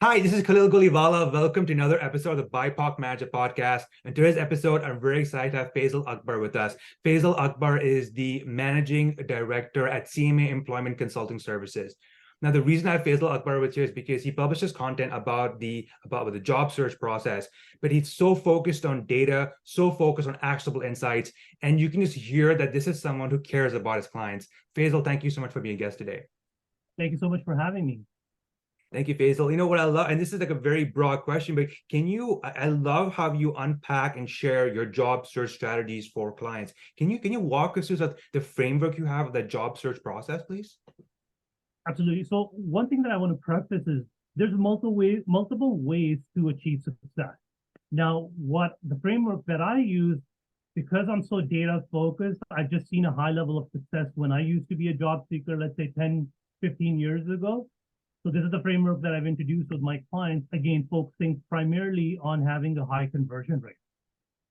Hi, this is Khalil Golivala. Welcome to another episode of the BIPOC Manager Podcast. In today's episode, I'm very excited to have Faisal Akbar with us. Faisal Akbar is the Managing Director at CMA Employment Consulting Services. Now, the reason I have Faisal Akbar with you is because he publishes content about the job search process, but he's so focused on data, so focused on actionable insights, and you can just hear that this is someone who cares about his clients. Faisal, thank you so much for being a guest today. Thank you so much for having me. Thank you, Faisal. You know what I love, and this is like a very broad question, but I love how you unpack and share your job search strategies for clients. Can you walk us through the framework you have of the job search process, please? Absolutely. So one thing that I want to preface is there's multiple ways to achieve success. Now, what the framework that I use, because I'm so data focused, I've just seen a high level of success when I used to be a job seeker, let's say 10, 15 years ago. So this is the framework that I've introduced with my clients, again, focusing primarily on having a high conversion rate.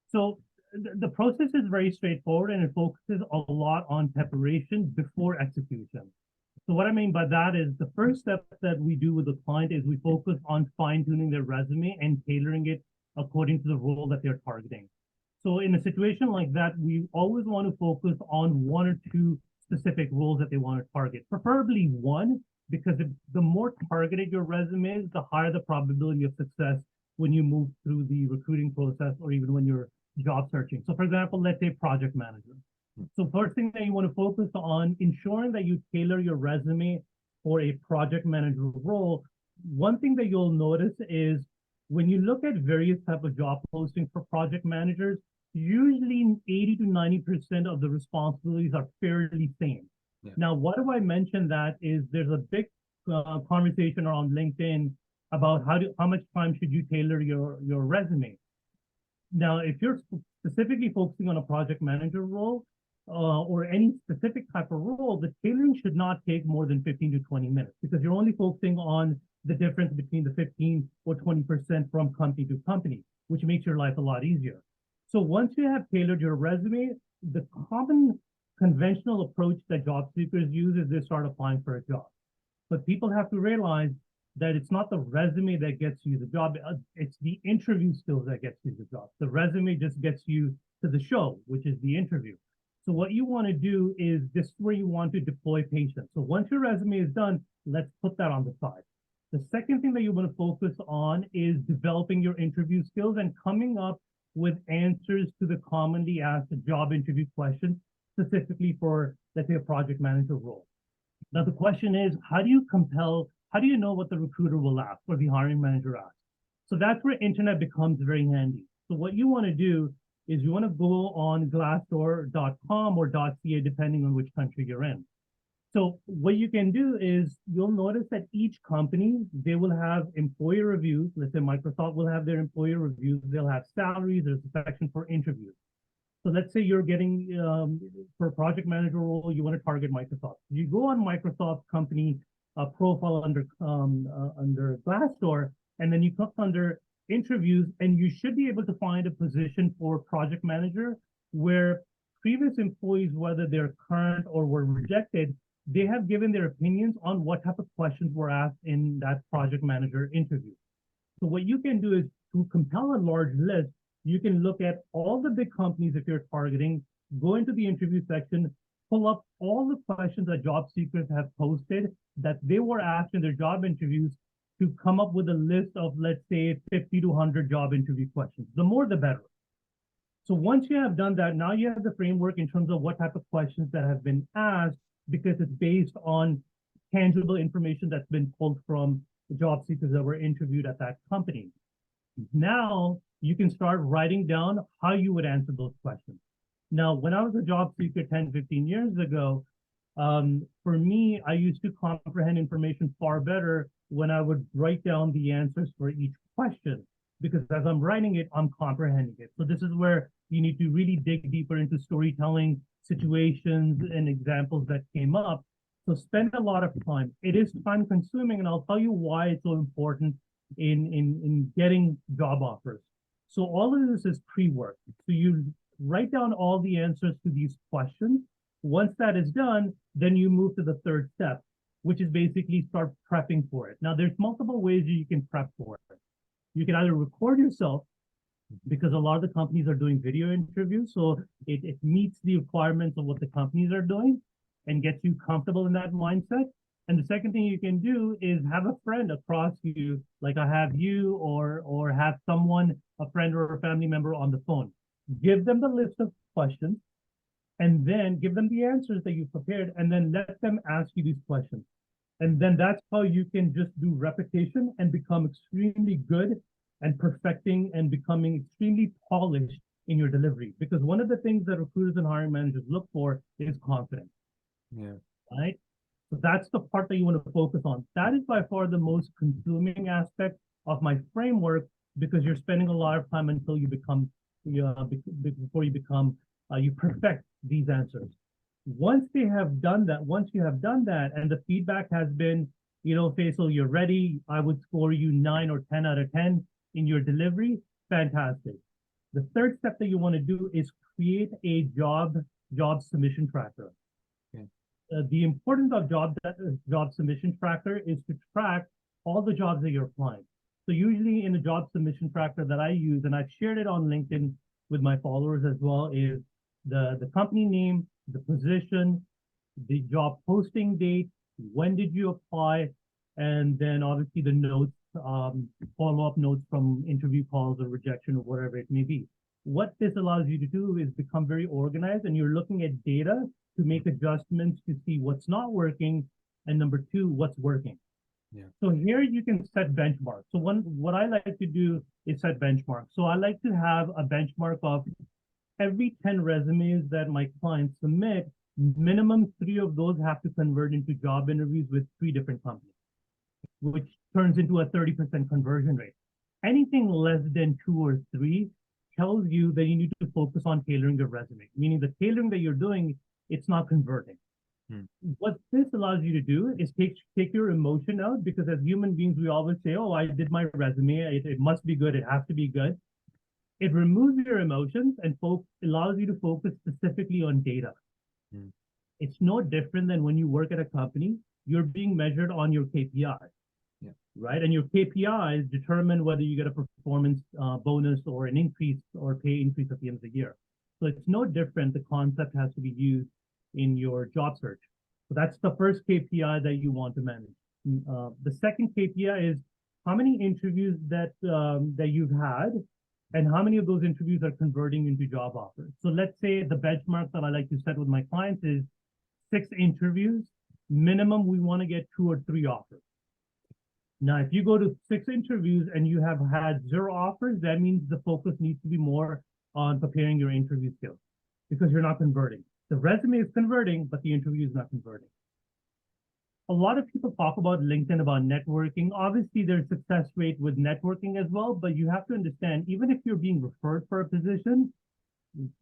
So the process is very straightforward and it focuses a lot on preparation before execution. So what I mean by that is the first step that we do with the client is we focus on fine-tuning their resume and tailoring it according to the role that they're targeting. So in a situation like that, we always want to focus on one or two specific roles that they want to target, preferably one, because the more targeted your resume is, the higher the probability of success when you move through the recruiting process or even when you're job searching. So for example, let's say project manager. So first thing that you want to focus on ensuring that you tailor your resume for a project manager role. One thing that you'll notice is when you look at various type of job postings for project managers, usually 80 to 90% of the responsibilities are fairly same. Yeah. Now, why do I mention that is there's a big conversation around LinkedIn about how much time should you tailor your resume. Now, if you're specifically focusing on a project manager role or any specific type of role, the tailoring should not take more than 15 to 20 minutes because you're only focusing on the difference between the 15 or 20% from company to company, which makes your life a lot easier. So once you have tailored your resume, the common conventional approach that job seekers use is they start applying for a job. But people have to realize that it's not the resume that gets you the job, it's the interview skills that gets you the job. The resume just gets you to the show, which is the interview. So what you want to do is this is where you want to deploy patience. So once your resume is done, let's put that on the side. The second thing that you want to focus on is developing your interview skills and coming up with answers to the commonly asked job interview questions, specifically for, let's say, a project manager role. Now, the question is, how do you know what the recruiter will ask or the hiring manager asks? So that's where internet becomes very handy. So what you want to do is you want to go on glassdoor.com or .ca, depending on which country you're in. So what you can do is you'll notice that each company, they will have employee reviews. Let's say Microsoft will have their employee reviews. They'll have salaries. There's a section for interviews. So let's say you're getting, for a project manager role, you want to target Microsoft. You go on Microsoft company profile under Glassdoor, and then you click under interviews, and you should be able to find a position for project manager where previous employees, whether they're current or were rejected, they have given their opinions on what type of questions were asked in that project manager interview. So what you can do is to compile a large list, you can look at all the big companies if you're targeting, go into the interview section, pull up all the questions that job seekers have posted that they were asked in their job interviews to come up with a list of, let's say, 50 to 100 job interview questions. The more, the better. So once you have done that, now you have the framework in terms of what type of questions that have been asked, because it's based on tangible information that's been pulled from the job seekers that were interviewed at that company. Now you can start writing down how you would answer those questions. Now, when I was a job seeker 10, 15 years ago, for me, I used to comprehend information far better when I would write down the answers for each question, because as I'm writing it, I'm comprehending it. So this is where you need to really dig deeper into storytelling, situations, and examples that came up. So spend a lot of time. It is time consuming, and I'll tell you why it's so important in getting job offers. So all of this is pre-work. So you write down all the answers to these questions. Once that is done, then you move to the third step. which is basically start prepping for it. Now, there's multiple ways you can prep for it. You can either record yourself, because a lot of the companies are doing video interviews, so it meets the requirements of what the companies are doing and gets you comfortable in that mindset. And the second thing you can do is have a friend across you, like I have you, or have someone, a friend or a family member on the phone. Give them the list of questions, and then give them the answers that you prepared, and then let them ask you these questions. And then that's how you can just do repetition and become extremely good and perfecting and becoming extremely polished in your delivery. Because one of the things that recruiters and hiring managers look for is confidence. Yeah. Right? So that's the part that you want to focus on. That is by far the most consuming aspect of my framework, because you're spending a lot of time until you become, before you become, you perfect these answers. Once you have done that, and the feedback has been, Faisal, you're ready, I would score you 9 or 10 out of 10 in your delivery, fantastic. The third step that you want to do is create a job submission tracker. Okay. The importance of job submission tracker is to track all the jobs that you're applying. So usually in a job submission tracker that I use, and I've shared it on LinkedIn with my followers as well, is the company name, the position, the job posting date, when did you apply, and then obviously the notes, follow-up notes from interview calls or rejection or whatever it may be. What this allows you to do is become very organized, and you're looking at data to make adjustments to see what's not working, and number two, what's working. Yeah. So here you can set benchmarks. So what I like to do is set benchmarks. So I like to have a benchmark of every 10 resumes that my clients submit, minimum 3 of those have to convert into job interviews with 3 different companies, which turns into a 30% conversion rate. Anything less than 2 or 3 tells you that you need to focus on tailoring your resume, meaning the tailoring that you're doing, it's not converting. What this allows you to do is take your emotion out, because as human beings, we always say, oh, I did my resume, it must be good, it has to be good. It removes your emotions and allows you to focus specifically on data. It's no different than when you work at a company, you're being measured on your KPIs, right? And your KPIs determine whether you get a performance bonus or an increase or pay increase at the end of the year. So it's no different. The concept has to be used in your job search. So that's the first KPI that you want to manage. The second KPI is how many interviews that you've had, and how many of those interviews are converting into job offers. So let's say the benchmark that I like to set with my clients is 6 interviews. Minimum, we want to get 2 or 3 offers. Now, if you go to 6 interviews and you have had 0 offers, that means the focus needs to be more on preparing your interview skills, because you're not converting. The resume is converting, but the interview is not converting. A lot of people talk about LinkedIn, about networking. Obviously, there's success rate with networking as well, but you have to understand, even if you're being referred for a position,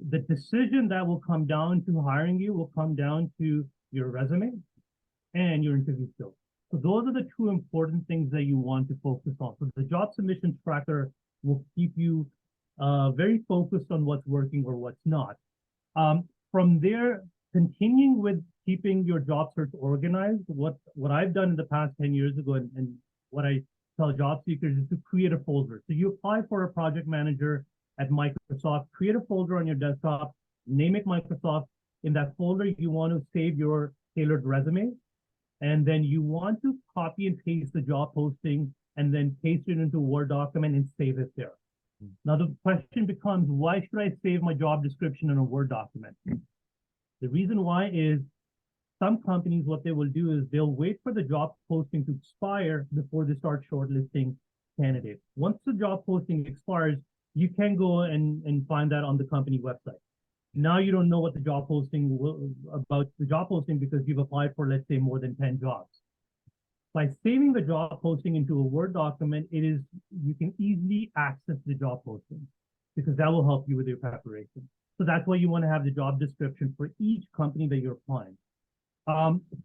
the decision that will come down to hiring you will come down to your resume and your interview skills. So those are the 2 important things that you want to focus on. So the job submission tracker will keep you very focused on what's working or what's not. From there, continuing with keeping your job search organized, what I've done in the past 10 years ago, and what I tell job seekers, is to create a folder. So you apply for a project manager at Microsoft, create a folder on your desktop, name it Microsoft. In that folder, you want to save your tailored resume, and then you want to copy and paste the job posting, and then paste it into a Word document and save it there. Now, the question becomes, why should I save my job description in a Word document? The reason why is some companies, what they will do is they'll wait for the job posting to expire before they start shortlisting candidates. Once the job posting expires, you can go and find that on the company website. Now you don't know what the job posting about the job posting, because you've applied for, let's say, more than 10 jobs. By saving the job posting into a Word document, you can easily access the job posting, because that will help you with your preparation. So that's why you want to have the job description for each company that you're applying.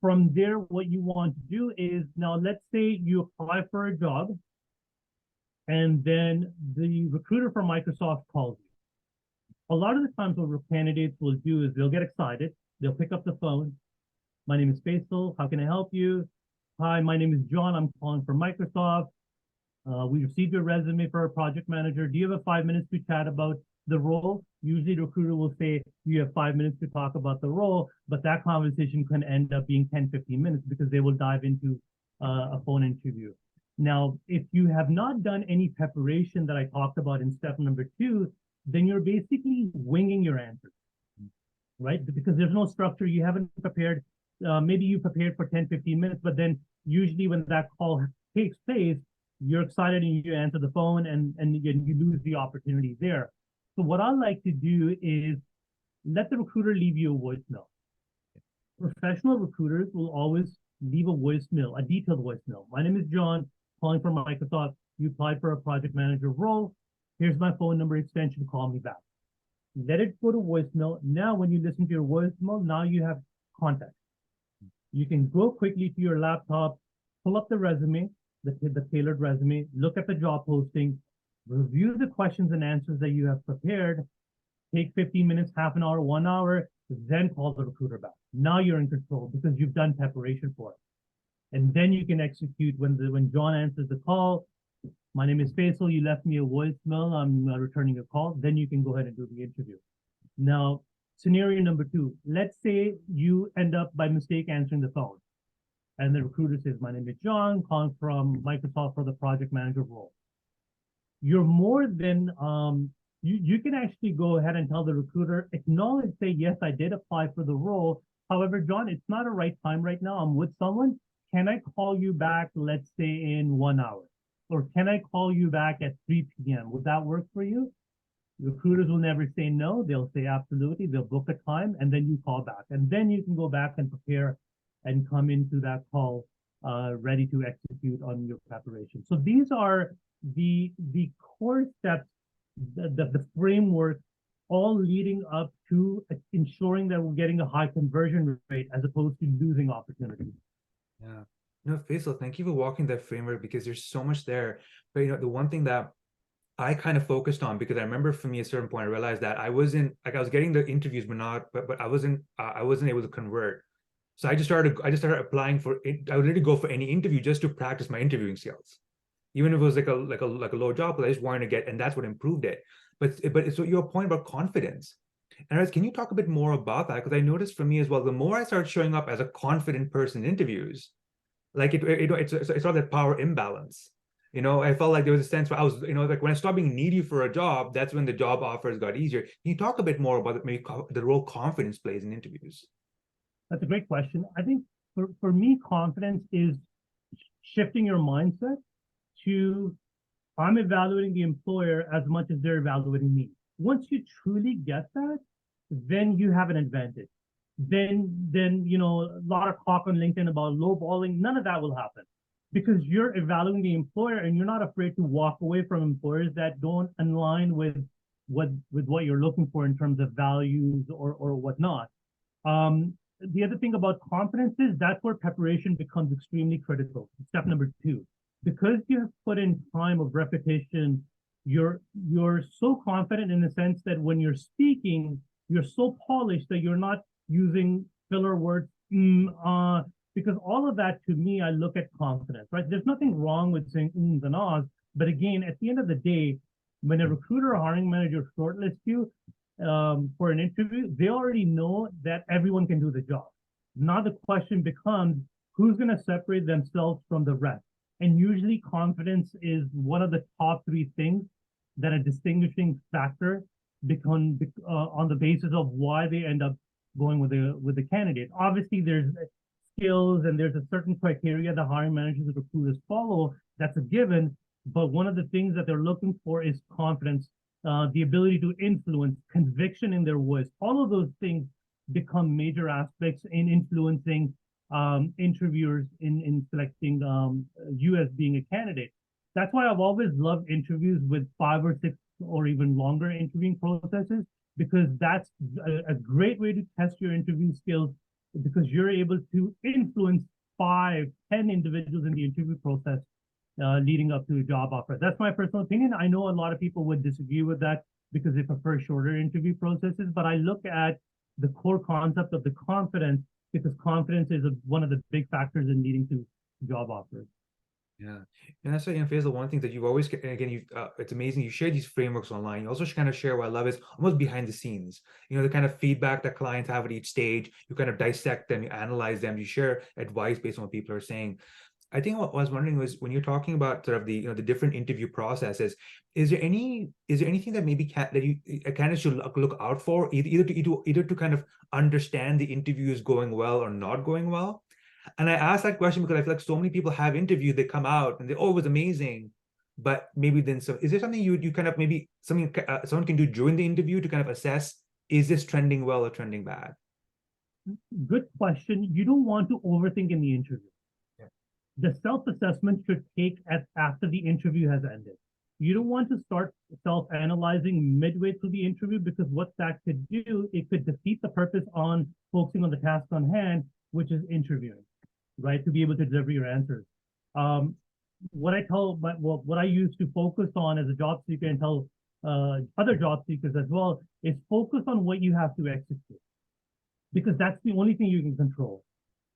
From there, what you want to do is, now let's say you apply for a job, and then the recruiter from Microsoft calls you. A lot of the times what candidates will do is they'll get excited, they'll pick up the phone. My name is Faisal, how can I help you? Hi, my name is John. I'm calling from Microsoft. We received your resume for our project manager. Do you have 5 minutes to chat about the role? Usually the recruiter will say, you have 5 minutes to talk about the role, but that conversation can end up being 10, 15 minutes because they will dive into a phone interview. Now, if you have not done any preparation that I talked about in step number 2, then you're basically winging your answers, right? Because there's no structure, you haven't prepared. Maybe you prepared for 10, 15 minutes, but then usually when that call takes place, you're excited and you answer the phone and you lose the opportunity there. So what I like to do is let the recruiter leave you a voicemail. Professional recruiters will always leave a voicemail, a detailed voicemail. My name is John, calling from Microsoft. You applied for a project manager role. Here's my phone number extension, call me back. Let it go to voicemail. Now, when you listen to your voicemail, now you have context. You can go quickly to your laptop, pull up the resume, the tailored resume, look at the job posting, review the questions and answers that you have prepared, take 15 minutes, half an hour, 1 hour, then call the recruiter back. Now you're in control because you've done preparation for it. And then you can execute when John answers the call. My name is Faisal. You left me a voicemail. I'm returning a call. Then you can go ahead and do the interview. Now, scenario number 2, let's say you end up by mistake answering the phone. And the recruiter says, my name is John, calling from Microsoft for the project manager role. You're more than, you can actually go ahead and tell the recruiter, acknowledge, say, yes, I did apply for the role. However, John, it's not a right time right now. I'm with someone. Can I call you back, let's say in 1 hour? Or can I call you back at 3 p.m.? Would that work for you? Recruiters will never say no. They'll say absolutely. They'll book a time and then you call back. And then you can go back and prepare and come into that call ready to execute on your preparation. So these are the core steps, the framework, all leading up to ensuring that we're getting a high conversion rate as opposed to losing opportunities. Yeah. No, Faisal, thank you for walking that framework because there's so much there. But the one thing that I kind of focused on, because I remember for me at a certain point, I realized that I wasn't like, I was getting the interviews, but I wasn't able to convert. So I just started applying for it. I would literally go for any interview just to practice my interviewing skills, even if it was like a low job, but I just wanted to get, and that's what improved it. But so your point about confidence, and can you talk a bit more about that? Because I noticed for me as well, the more I started showing up as a confident person in interviews, like it's sort of that power imbalance. I felt like there was a sense where I was, like when I stopped being needy for a job, that's when the job offers got easier. Can you talk a bit more about maybe the role confidence plays in interviews? That's a great question. I think for me, confidence is shifting your mindset to I'm evaluating the employer as much as they're evaluating me. Once you truly get that, then you have an advantage. Then a lot of talk on LinkedIn about lowballing, none of that will happen because you're evaluating the employer and you're not afraid to walk away from employers that don't align with what you're looking for in terms of values or whatnot. The other thing about confidence is that's where preparation becomes extremely critical. Step number 2, because you have put in time of repetition, you're so confident in the sense that when you're speaking, you're so polished that you're not using filler words, because all of that, to me, I look at confidence, right? There's nothing wrong with saying ums and ahs, but again, at the end of the day, when a recruiter or hiring manager shortlists you for an interview, they already know that everyone can do the job. Now the question becomes, who's going to separate themselves from the rest? And usually confidence is one of the top 3 things that a distinguishing factor become on the basis of why they end up going with the candidate. Obviously, there's skills and there's a certain criteria the hiring managers and recruiters follow. That's a given. But one of the things that they're looking for is confidence, the ability to influence, conviction in their voice. All of those things become major aspects in influencing interviewers in selecting you as being a candidate. That's why I've always loved interviews with 5 or 6 or even longer interviewing processes, because that's a great way to test your interview skills, because you're able to influence 5, 10 individuals in the interview process leading up to a job offer. That's my personal opinion. I know a lot of people would disagree with that because they prefer shorter interview processes, but I look at the core concept of the confidence, because confidence is one of the big factors in leading to job offers. Yeah, and that's why, Faisal, one thing that you've always, and again, it's amazing. You share these frameworks online. You also kind of share what I love is almost behind the scenes. The kind of feedback that clients have at each stage. You kind of dissect them, you analyze them, you share advice based on what people are saying. I think what I was wondering was when you're talking about sort of the the different interview processes, is there anything that maybe that you a candidate should look out for either to kind of understand the interview is going well or not going well? And I asked that question because I feel like so many people have interviewed, they come out and they, oh, it was amazing. But maybe then, so is there something you kind of maybe something someone can do during the interview to kind of assess, is this trending well or trending bad? Good question. You don't want to overthink in the interview. Yeah. The self-assessment should take after the interview has ended. You don't want to start self-analyzing midway through the interview, because what that could do, it could defeat the purpose on focusing on the task on hand, which is interviewing, right? To be able to deliver your answers. What I use to focus on as a job seeker and tell other job seekers as well is focus on what you have to execute, because that's the only thing you can control.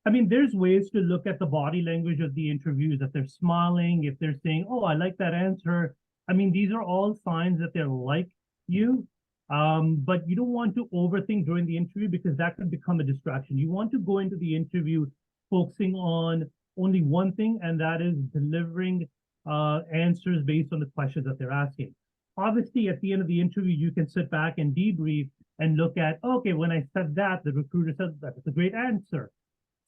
I mean, there's ways to look at the body language of the interviews, if they're smiling, if they're saying, oh, I like that answer. I mean, these are all signs that they're like you. But you don't want to overthink during the interview, because that could become a distraction. You want to go into the interview focusing on only one thing, and that is delivering answers based on the questions that they're asking. Obviously, at the end of the interview, you can sit back and debrief and look at, okay, when I said that, the recruiter said that was a great answer.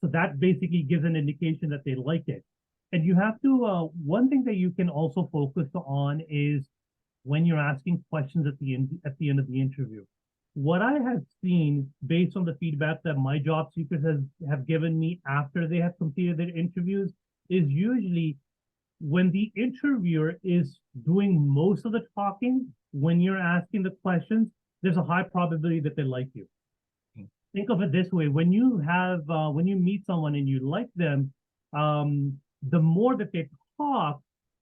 So that basically gives an indication that they like it. And you have to, one thing that you can also focus on is when you're asking questions at the end of the interview. What I have seen based on the feedback that my job seekers have given me after they have completed their interviews is usually when the interviewer is doing most of the talking, when you're asking the questions, there's a high probability that they like you. Think of it this way: when you meet someone and you like them, the more that they talk,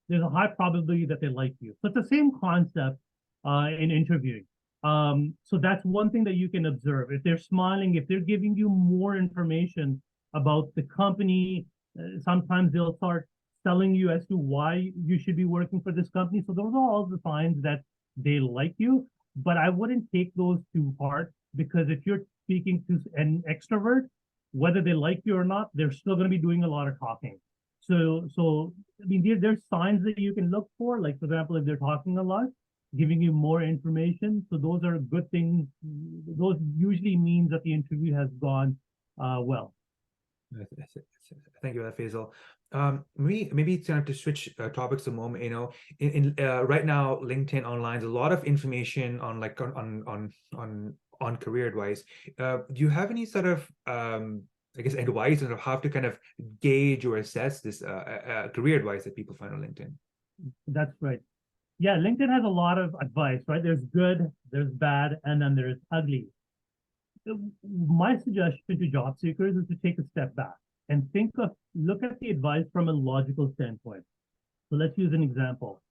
there's a high probability that they like you. So it's the same concept in interviewing. So that's one thing that you can observe. If they're smiling, if they're giving you more information about the company, sometimes they'll start telling you as to why you should be working for this company. So those are all the signs that they like you. But I wouldn't take those to heart, because if you're speaking to an extrovert, whether they like you or not, they're still going to be doing a lot of talking. So I mean, there's signs that you can look for, like, for example, if they're talking a lot, giving you more information. So those are good things. Those usually means that the interview has gone well. Thank you for that, Faisal. Maybe it's time to switch topics a moment. In right now, LinkedIn online, there's a lot of information on like on career advice. Do you have any sort of I guess advice on how to kind of gauge or assess this career advice that people find on LinkedIn? That's right. Yeah, LinkedIn has a lot of advice, right? There's good, there's bad, and then there's ugly. My suggestion to job seekers is to take a step back and look at the advice from a logical standpoint. So let's use an example.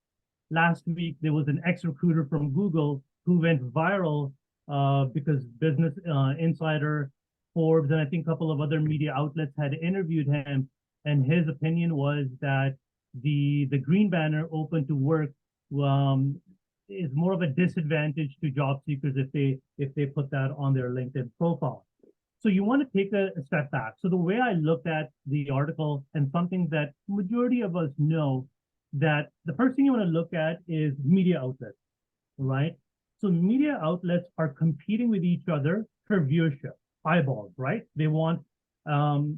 Last week, there was an ex-recruiter from Google who went viral because Business Insider, Forbes, and I think a couple of other media outlets had interviewed him. And his opinion was that the green banner open to work is more of a disadvantage to job seekers if they put that on their LinkedIn profile. So you want to take a step back. So the way I looked at the article, and something that majority of us know, that the first thing you want to look at is media outlets, right? So media outlets are competing with each other for viewership, eyeballs, right? They want, or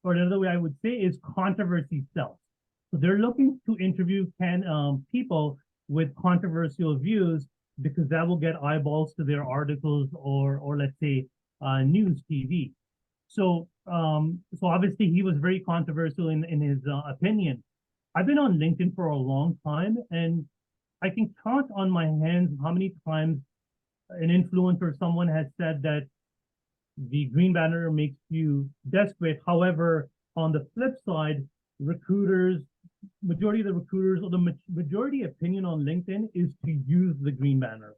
another way I would say is controversy sells. So they're looking to interview people with controversial views, because that will get eyeballs to their articles or let's say news TV. So obviously he was very controversial in his opinion. I've been on LinkedIn for a long time, and I can count on my hands how many times an influencer, someone has said that the green banner makes you desperate. However, on the flip side, majority of the recruiters, or the majority opinion on LinkedIn is to use the green banner.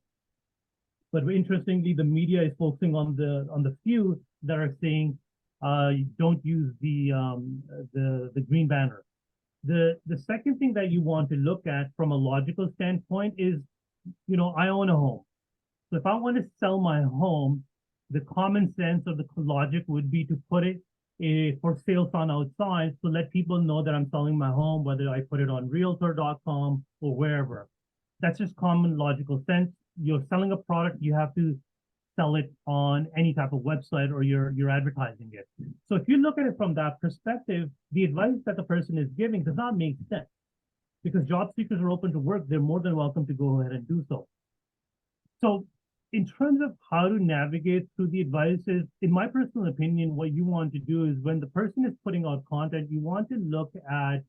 But interestingly, the media is focusing on the few that are saying You don't use the green banner. The second thing that you want to look at from a logical standpoint is, I own a home. So if I want to sell my home, the common sense or the logic would be to put it for sale sign outside to let people know that I'm selling my home, whether I put it on realtor.com or wherever. That's just common logical sense. You're selling a product, you have to sell it on any type of website or you're advertising it. So if you look at it from that perspective, the advice that the person is giving does not make sense because job seekers are open to work. They're more than welcome to go ahead and do so. So in terms of how to navigate through the advices, in my personal opinion, what you want to do is when the person is putting out content, you want to look at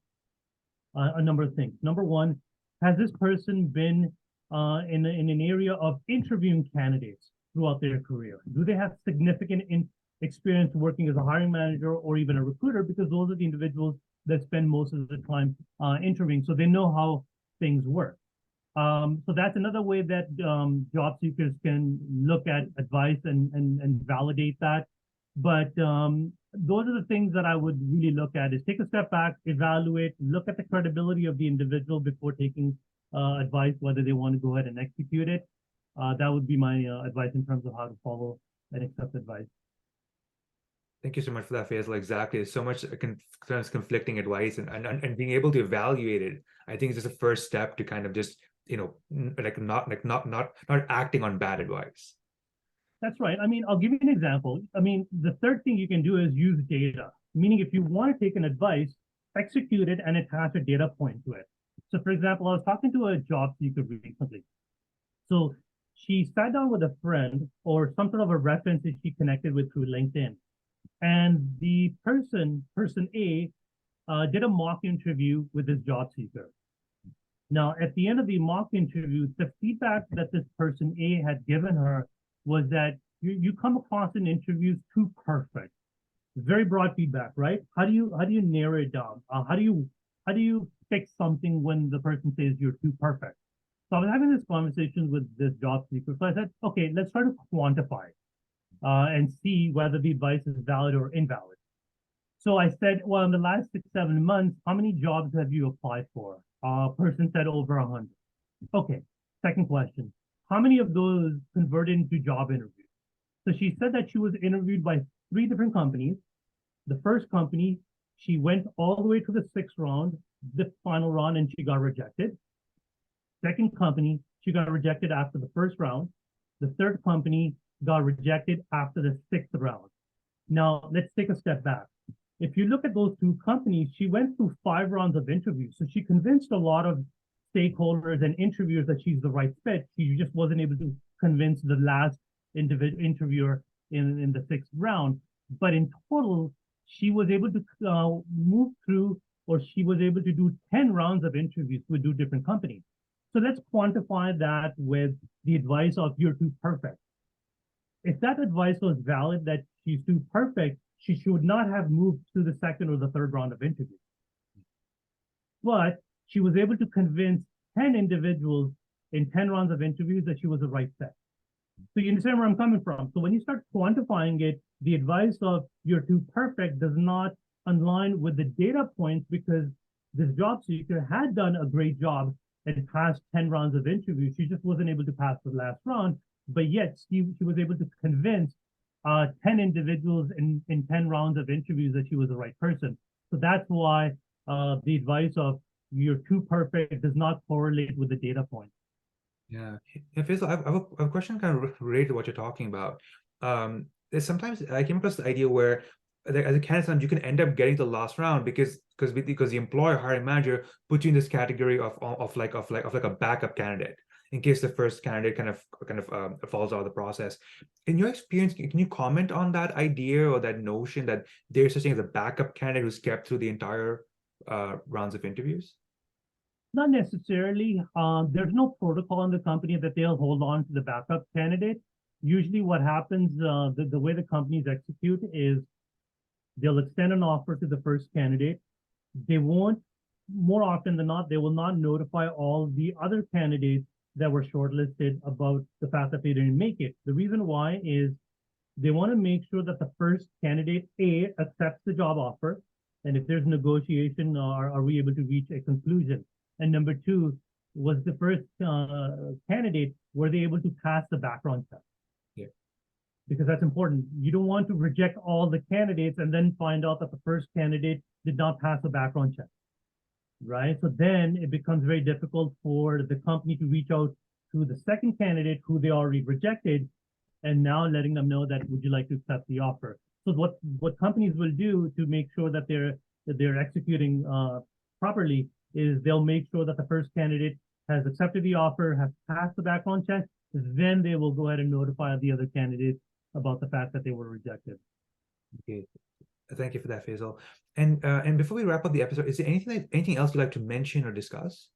a number of things. Number one, has this person been in an area of interviewing candidates throughout their career? Do they have significant experience working as a hiring manager or even a recruiter? Because those are the individuals that spend most of the time interviewing, so they know how things work. So that's another way that job seekers can look at advice and validate that. But those are the things that I would really look at is take a step back, evaluate, look at the credibility of the individual before taking advice, whether they want to go ahead and execute it. That would be my advice in terms of how to follow and accept advice. Thank you so much for that, Faisal. Exactly. There's so much conflicting advice and being able to evaluate it, I think is just a first step to kind of just, not acting on bad advice. That's right. I mean, I'll give you an example. I mean, the third thing you can do is use data, meaning if you want to take an advice, execute it and attach a data point to it. So for example, I was talking to a job seeker recently. So she sat down with a friend or some sort of a reference that she connected with through LinkedIn. And the person A, did a mock interview with this job seeker. Now, at the end of the mock interview, the feedback that this person A had given her was that you come across in interviews too perfect. Very broad feedback, right? How do you narrow it down? How do you fix something when the person says you're too perfect? So I was having this conversation with this job seeker. So I said, okay, let's try to quantify and see whether the advice is valid or invalid. So I said, well, in the last 6-7 months, how many jobs have you applied for? Person said over 100. Okay, second question. How many of those converted into job interviews? So she said that she was interviewed by 3 different companies. The first company, she went all the way to the 6th round, the final round, and she got rejected. Second company, she got rejected after the 1st round. The third company got rejected after the 6th round. Now, let's take a step back. If you look at those 2 companies, she went through 5 rounds of interviews. So she convinced a lot of stakeholders and interviewers that she's the right fit. She just wasn't able to convince the last interviewer in the 6th round. But in total, she was able to move through, or she was able to do 10 rounds of interviews with 2 different companies. So let's quantify that with the advice of you're too perfect. If that advice was valid that she's too perfect, she should not have moved to the 2nd or the 3rd round of interviews. But she was able to convince 10 individuals in 10 rounds of interviews that she was the right fit. So you understand where I'm coming from. So when you start quantifying it, the advice of you're too perfect does not align with the data points because this job seeker had done a great job and passed 10 rounds of interviews. She just wasn't able to pass the last round, but yet she was able to convince 10 individuals in 10 rounds of interviews that she was the right person. So that's why the advice of you're too perfect does not correlate with the data point. Yeah. Faisal, I have a question kind of related to what you're talking about. There's sometimes I came across the idea where as a candidate, you can end up getting the last round because the employer hiring manager puts you in this category of like a backup candidate in case the first candidate kind of falls out of the process. In your experience, can you comment on that idea or that notion that there's such thing as a backup candidate who's kept through the entire rounds of interviews? Not necessarily. There's no protocol in the company that they'll hold on to the backup candidate. Usually what happens, the way the companies execute is they'll extend an offer to the first candidate. They won't, more often than not, they will not notify all the other candidates that were shortlisted about the fact that they didn't make it. The reason why is They want to make sure that the first candidate, A, accepts the job offer. And if there's negotiation, are we able to reach a conclusion? And number two, was the first candidate, were they able to pass the background check? Yeah. Because that's important. You don't want to reject all the candidates and then find out that the first candidate did not pass the background check, right? So then it becomes very difficult for the company to reach out to the second candidate who they already rejected, and now letting them know that, would you like to accept the offer? So what companies will do to make sure that they're executing properly is they'll make sure that the first candidate has accepted the offer, has passed the background check, then they will go ahead and notify the other candidates about the fact that they were rejected. Okay. Thank you for that, Faisal. And before we wrap up the episode, is there anything else you'd like to mention or discuss?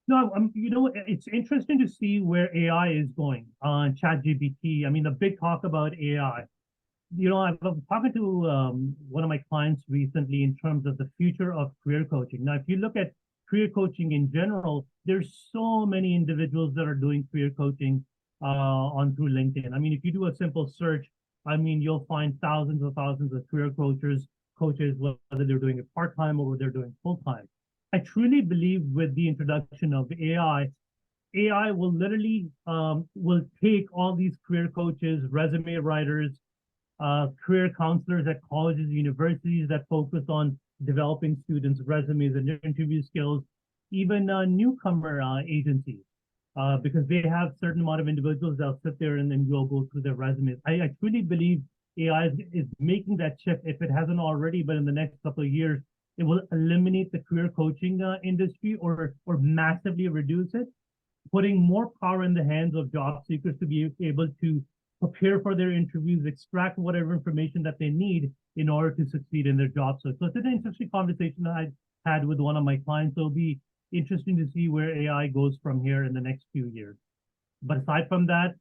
No, you know, it's interesting to see where AI is going on ChatGPT. I mean, the big talk about AI. You know, I've been talking to one of my clients recently in terms of the future of career coaching. Now, if you look at career coaching in general, there's so many individuals that are doing career coaching on through LinkedIn. I mean, if you do a simple search, I mean, you'll find thousands of career coaches, whether they're doing it part-time or whether they're doing full-time. I truly believe with the introduction of AI will literally will take all these career coaches, resume writers, career counselors at colleges, universities that focus on developing students' resumes and their interview skills, even newcomer agencies, because they have certain amount of individuals that'll sit there and then go through their resumes. I truly believe AI is making that shift, if it hasn't already, but in the next couple of years, it will eliminate the career coaching industry or massively reduce it, putting more power in the hands of job seekers to be able to prepare for their interviews, extract whatever information that they need in order to succeed in their job search. So it's an interesting conversation that I had with one of my clients. So it'll be interesting to see where AI goes from here in the next few years. But aside from that,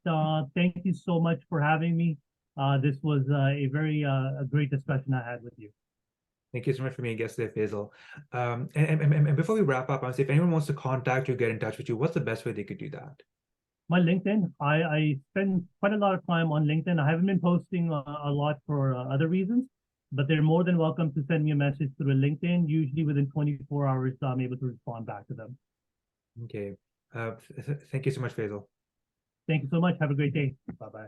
thank you so much for having me. This was a very a great discussion I had with you. Thank you so much for being a guest today, Faisal. And before we wrap up, I want to say, if anyone wants to contact you, get in touch with you, what's the best way they could do that? My LinkedIn, I spend quite a lot of time on LinkedIn. I haven't been posting a lot for other reasons, but they're more than welcome to send me a message through LinkedIn. Usually within 24 hours, I'm able to respond back to them. Okay. Thank you so much, Faisal. Thank you so much. Have a great day. Bye-bye.